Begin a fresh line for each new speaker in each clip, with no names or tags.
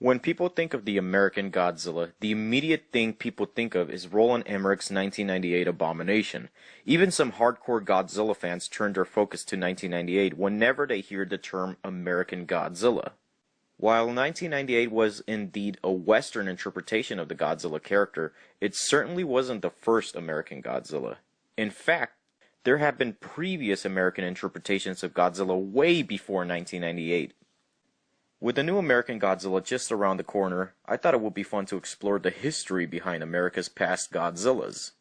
When people think of the American Godzilla, the immediate thing people think of is Roland Emmerich's 1998 Abomination. Even some hardcore Godzilla fans turn their focus to 1998 whenever they hear the term American Godzilla. While 1998 was indeed a Western interpretation of the Godzilla character, it certainly wasn't the first American Godzilla. In fact, there have been previous American interpretations of Godzilla way before 1998. With the new American Godzilla just around the corner, I thought it would be fun to explore the history behind America's past Godzillas.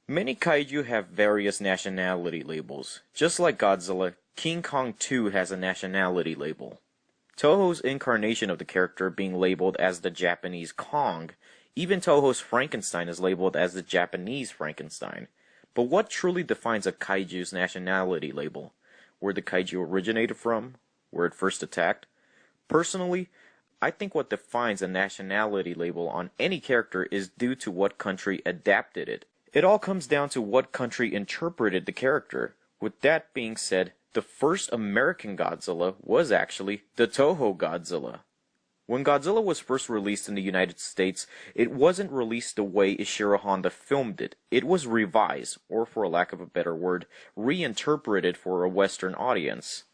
Many kaiju have various nationality labels. Just like Godzilla, King Kong 2 has a nationality label. Toho's incarnation of the character being labeled as the Japanese Kong, even Toho's Frankenstein is labeled as the Japanese Frankenstein. But what truly defines a kaiju's nationality label? Where the kaiju originated from? Where it first attacked? Personally, I think what defines a nationality label on any character is due to what country adapted it. It all comes down to what country interpreted the character. With that being said, the first American Godzilla was actually the Toho Godzilla. When Godzilla was first released in the United States, it wasn't released the way Ishiro Honda filmed it. It was revised, or for lack of a better word, reinterpreted for a Western audience.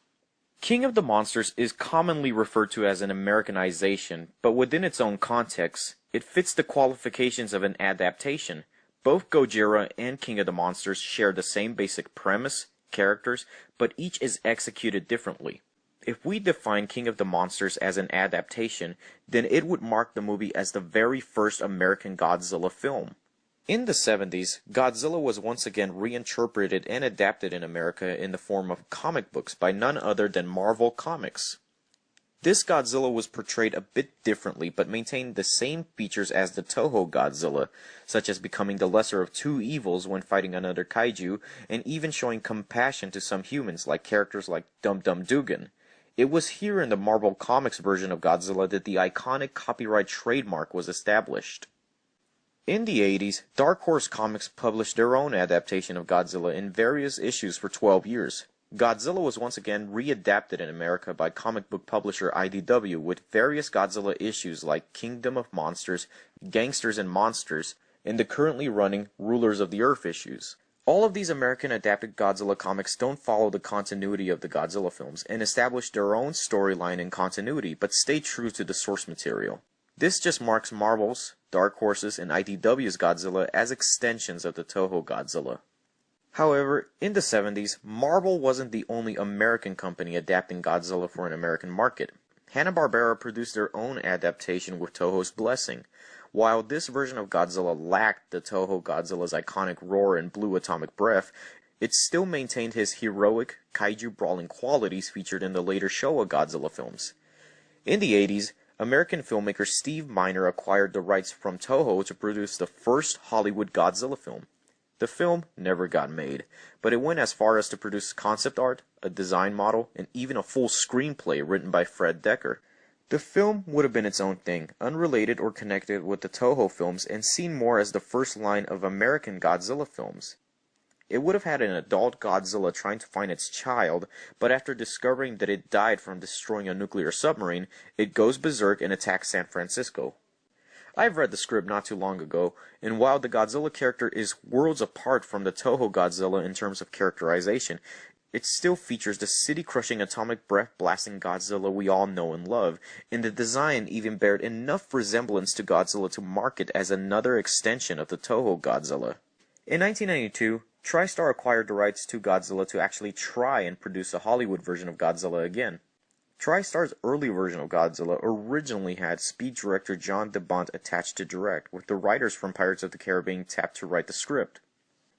King of the Monsters is commonly referred to as an Americanization, but within its own context, it fits the qualifications of an adaptation. Both Gojira and King of the Monsters share the same basic premise, characters, but each is executed differently. If we define King of the Monsters as an adaptation, then it would mark the movie as the very first American Godzilla film. In the 70s, Godzilla was once again reinterpreted and adapted in America in the form of comic books by none other than Marvel Comics. This Godzilla was portrayed a bit differently but maintained the same features as the Toho Godzilla, such as becoming the lesser of two evils when fighting another kaiju, and even showing compassion to some humans like characters like Dum Dum Dugan. It was here in the Marvel Comics version of Godzilla that the iconic copyright trademark was established. In the 80s, Dark Horse Comics published their own adaptation of Godzilla in various issues for 12 years. Godzilla was once again readapted in America by comic book publisher IDW with various Godzilla issues like Kingdom of Monsters, Gangsters and Monsters, and the currently running Rulers of the Earth issues. All of these American adapted Godzilla comics don't follow the continuity of the Godzilla films and establish their own storyline and continuity, but stay true to the source material. This just marks Marvel's, Dark Horse's, and IDW's Godzilla as extensions of the Toho Godzilla. However, in the 70s, Marvel wasn't the only American company adapting Godzilla for an American market. Hanna-Barbera produced their own adaptation with Toho's blessing. While this version of Godzilla lacked the Toho Godzilla's iconic roar and blue atomic breath, it still maintained his heroic, kaiju brawling qualities featured in the later Showa Godzilla films. In the 80s, American filmmaker Steve Miner acquired the rights from Toho to produce the first Hollywood Godzilla film. The film never got made, but it went as far as to produce concept art, a design model, and even a full screenplay written by Fred Decker. The film would have been its own thing, unrelated or connected with the Toho films, and seen more as the first line of American Godzilla films. It would have had an adult Godzilla trying to find its child, but after discovering that it died from destroying a nuclear submarine, it goes berserk and attacks San Francisco. I've read the script not too long ago, and while the Godzilla character is worlds apart from the Toho Godzilla in terms of characterization, it still features the city-crushing atomic breath-blasting Godzilla we all know and love, and the design even bared enough resemblance to Godzilla to mark it as another extension of the Toho Godzilla. In 1992, Tristar acquired the rights to Godzilla to actually try and produce a Hollywood version of Godzilla again. Tristar's early version of Godzilla originally had speed director John DeBont attached to direct, with the writers from Pirates of the Caribbean tapped to write the script.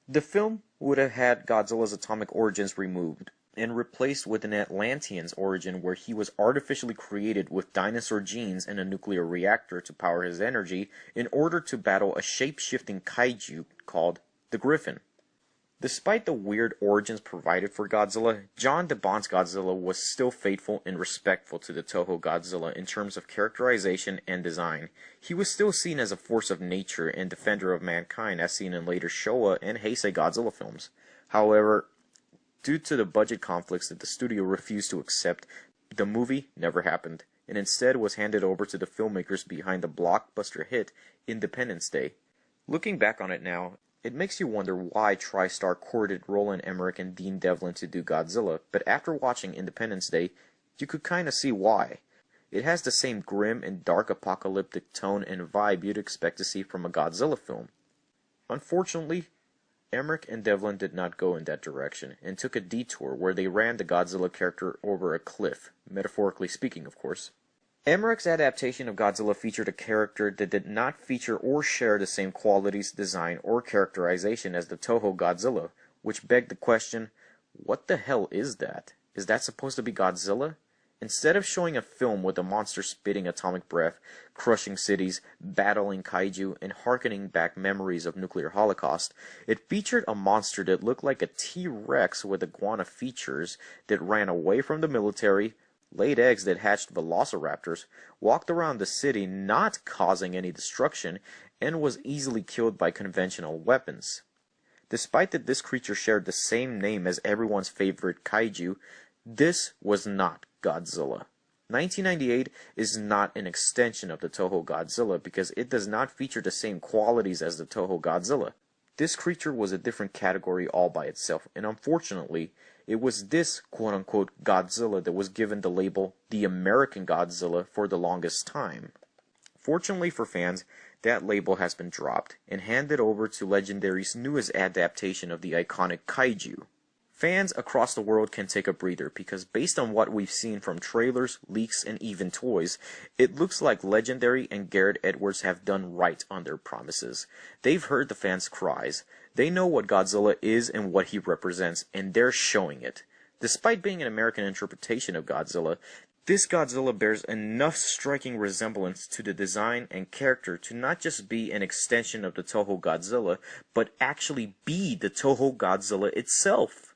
The film would have had Godzilla's atomic origins removed, and replaced with an Atlantean's origin where he was artificially created with dinosaur genes and a nuclear reactor to power his energy in order to battle a shape-shifting kaiju called the Griffin. Despite the weird origins provided for Godzilla, John DeBont's Godzilla was still faithful and respectful to the Toho Godzilla in terms of characterization and design. He was still seen as a force of nature and defender of mankind as seen in later Showa and Heisei Godzilla films. However, due to the budget conflicts that the studio refused to accept, the movie never happened. and instead was handed over to the filmmakers behind the blockbuster hit Independence Day. Looking back on it now, it makes you wonder why Tristar courted Roland Emmerich and Dean Devlin to do Godzilla, but after watching Independence Day, you could kinda see why. It has the same grim and dark apocalyptic tone and vibe you'd expect to see from a Godzilla film. Unfortunately, Emmerich and Devlin did not go in that direction, and took a detour where they ran the Godzilla character over a cliff, metaphorically speaking, of course. Emmerich's adaptation of Godzilla featured a character that did not feature or share the same qualities, design, or characterization as the Toho Godzilla, which begged the question, what the hell is that? Is that supposed to be Godzilla? Instead of showing a film with a monster spitting atomic breath, crushing cities, battling kaiju, and harkening back memories of nuclear holocaust, it featured a monster that looked like a T-Rex with iguana features that ran away from the military, laid eggs that hatched velociraptors, walked around the city not causing any destruction, and was easily killed by conventional weapons. Despite that this creature shared the same name as everyone's favorite kaiju, this was not Godzilla. 1998 is not an extension of the Toho Godzilla because it does not feature the same qualities as the Toho Godzilla. This creature was a different category all by itself, and unfortunately, it was this quote-unquote Godzilla that was given the label the American Godzilla for the longest time. Fortunately for fans, that label has been dropped and handed over to Legendary's newest adaptation of the iconic kaiju. Fans across the world can take a breather because based on what we've seen from trailers, leaks, and even toys, it looks like Legendary and Garrett Edwards have done right on their promises. They've heard the fans' cries. They know what Godzilla is and what he represents, and they're showing it. Despite being an American interpretation of Godzilla, this Godzilla bears enough striking resemblance to the design and character to not just be an extension of the Toho Godzilla, but actually be the Toho Godzilla itself.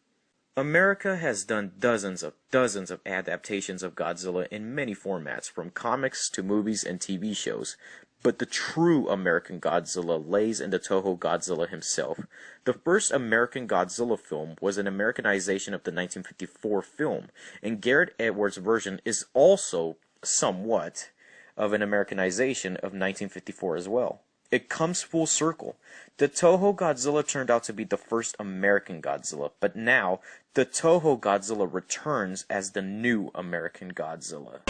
America has done dozens of adaptations of Godzilla in many formats, from comics to movies and TV shows. But the true American Godzilla lays in the Toho Godzilla himself. The first American Godzilla film was an Americanization of the 1954 film, and Garrett Edwards' version is also somewhat of an Americanization of 1954 as well. It comes full circle. The Toho Godzilla turned out to be the first American Godzilla, but now the Toho Godzilla returns as the new American Godzilla.